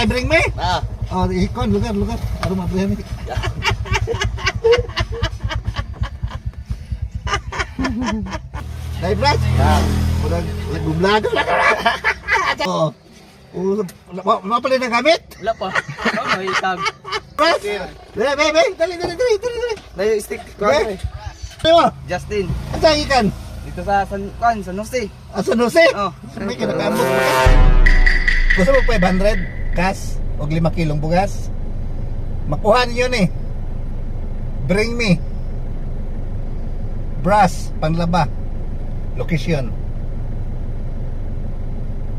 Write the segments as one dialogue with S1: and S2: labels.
S1: Naka-bring me?
S2: Ah.
S1: Oh, ikon, lugar. Aron mabrihan ni. Dai Brad.
S2: Ah.
S1: Murag lagu-lagu. Oh. Mo pala na gamit?
S2: Wala pa. Oh, may tag.
S1: Brad. Dali.
S2: Dayo stick ko
S1: Be.
S2: eh.
S1: Ano?
S2: Justin.
S1: Asa ikan?
S2: Dito sa San Jose.
S1: Asa no se?
S2: Oh.
S1: May kinakambot. Gusto mo 500 cash o 5 kilong bugas? Makuha niyo ni. Bring me. Brass, panlaba. Location.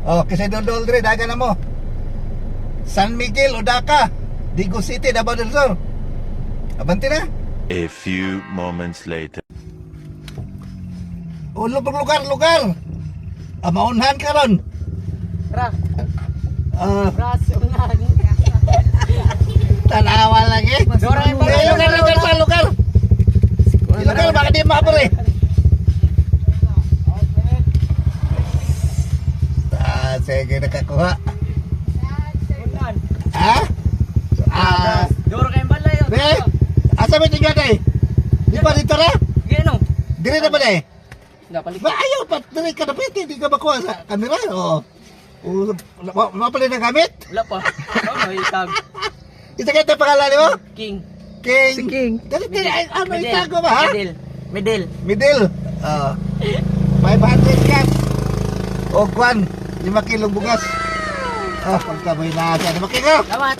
S1: Oh, kasi Dondol Dre, daga na mo. San Miguel, Odaka, Digo City, Davao del Sur. Abanti na.
S3: A few moments later.
S1: O, lugar. Maunhan ka ron.
S2: Tara.
S1: Ah,
S2: Unahan.
S1: tanawa lagi. Lugar. Lugar, baka di mapre. Sige, nakakuha. Ha?
S2: Duro kayong balay.
S1: Be, asa may tinggal day? Di pa dito na?
S2: Gano?
S1: Dire na ba day?
S2: Napalik.
S1: Ba, ayaw, dire ka na pwede, di ka makuha sa kamera. Oo. Mapalin na gamit?
S2: Wala pa. Oh, may tag.
S1: Isa kayo ito pangalan mo?
S2: King.
S1: King.
S2: Si King.
S1: Dali, ano itago ba, ha?
S2: Middle.
S1: Oo. 500 cat. O, kwan. 5 kilong bugas. Oh, pagkaboy na siya. 5 kilo.
S2: Salamat.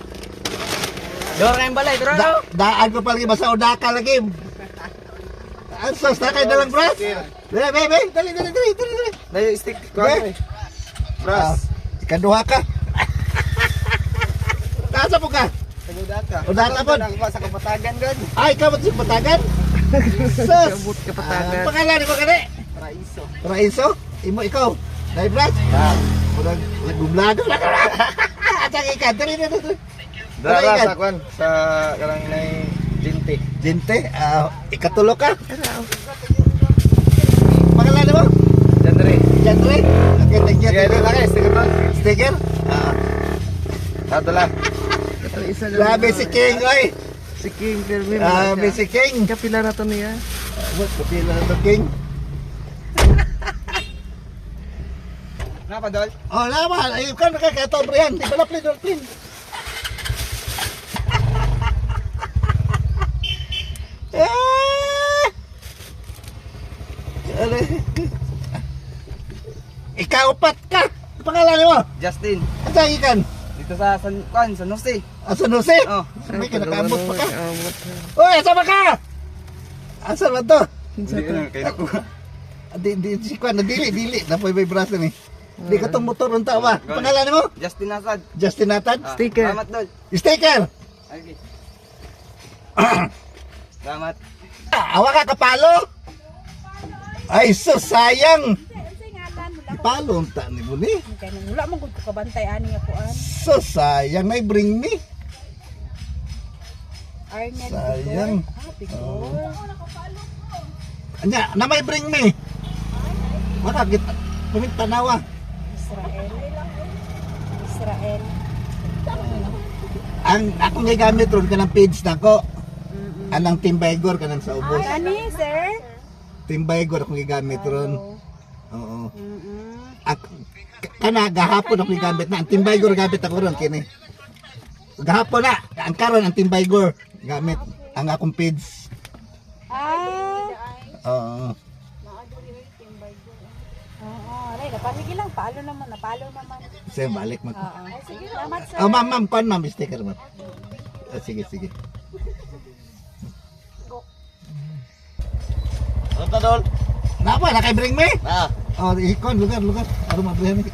S2: Duro kayong balay. Duro.
S1: Daan ko palagi, basta Odaka lagi. Ansos na kayo dalang brass. Dali.
S2: Dayo stick ko
S1: Be.
S2: Brass.
S1: Ikaduha ka. Nasa po ka?
S2: Udaka.
S1: Udaka po.
S2: Sa kapatagan gan.
S1: Ay, kamot sa patagan? Sus!
S2: Kabut kapatagan.
S1: Pangalan ni mo gani?
S2: Raiso.
S1: Raiso? Imo ikaw? Dai brass?
S2: Ah.
S1: Murag lagumlado na ka. Atang ikan. Dali.
S2: Dara sa kwan sa karang nay Jinti.
S1: Jinte, ikatulo ka? Pangalan mo?
S2: Jandre.
S1: Jandre? Okay, thank you.
S2: Sige, laki sticker to.
S1: Sticker?
S2: Adala.
S1: Grabe si King, oy.
S2: Si King Kelvin.
S1: Grabe si King.
S2: Kapila na to niya.
S1: What, kapila na to, King?
S2: Napa dol?
S1: Oh, naman. Ayun ka, nakakatobre yan. Di ba na plin? Ikaw upat ka. Pangalan mo?
S2: Justin.
S1: Asa ikan?
S2: Dito sa San Jose.
S1: Asa no se?
S2: Oh.
S1: May kinakambot pa ka. Oy, asa ba ka? Asa ba to?
S2: Kaya ko.
S1: Di si Kwan, dili. Napoy may braso ni. Di ka tong motor unta ba? Pangalan mo?
S2: Justin Asad.
S1: Justin Nathan?
S2: Sticker. Salamat dol.
S1: Sticker.
S2: Okay. Salamat.
S1: Awa ka kapalo. Ay, so sayang. Palo unta ni mo ni.
S4: Wala man gud ko kabantay ani ako an.
S1: So sayang, may bring me.
S4: Arnel.
S1: Sayang.
S4: Bigor.
S1: Anya, na may bring me. Wala git pamit tanawa.
S4: Israel.
S1: Ang ako nga gamit ron kanang page nako. Anang Timbaygor kanang sa ubos.
S4: Ani, sir?
S1: Timbaygor akong gigamit ron. Oo.
S4: Mm.
S1: Kana gahapon ako gigamit na ang Timbaygor gamit ako ron kini. Gahapon na ang karon ang Timbaygor gamit ang akong page. Oo.
S4: Aray, napamigi lang. Napalo naman.
S1: Sige, balik mo.
S4: Sige, salamat, sir.
S1: Oh, ma'am, kon ma'am, sticker mo. Sige.
S2: Ano ta dol?
S1: Napa, nakay-bring me?
S2: Ah.
S1: Oh, ikon, lugar. Aron mabrihan ni.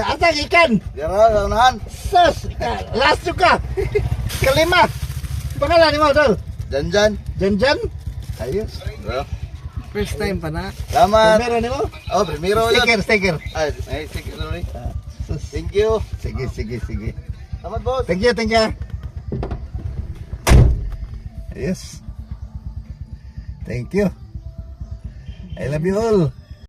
S1: Atang ikan.
S2: Dira sa unahan.
S1: Sus, last ka. Kalima. Pangalan mo, Dol?
S2: Janjan.
S1: Janjan? Ayos.
S2: First time pa na. Salamat.
S1: Primero ni mo?
S2: Oh, primero yun.
S1: Sticker.
S2: Ay, sticker na rin.
S1: Sus.
S2: Thank you.
S1: Sige.
S2: Salamat, boss.
S1: Thank you. Yes. Thank you. I love you all.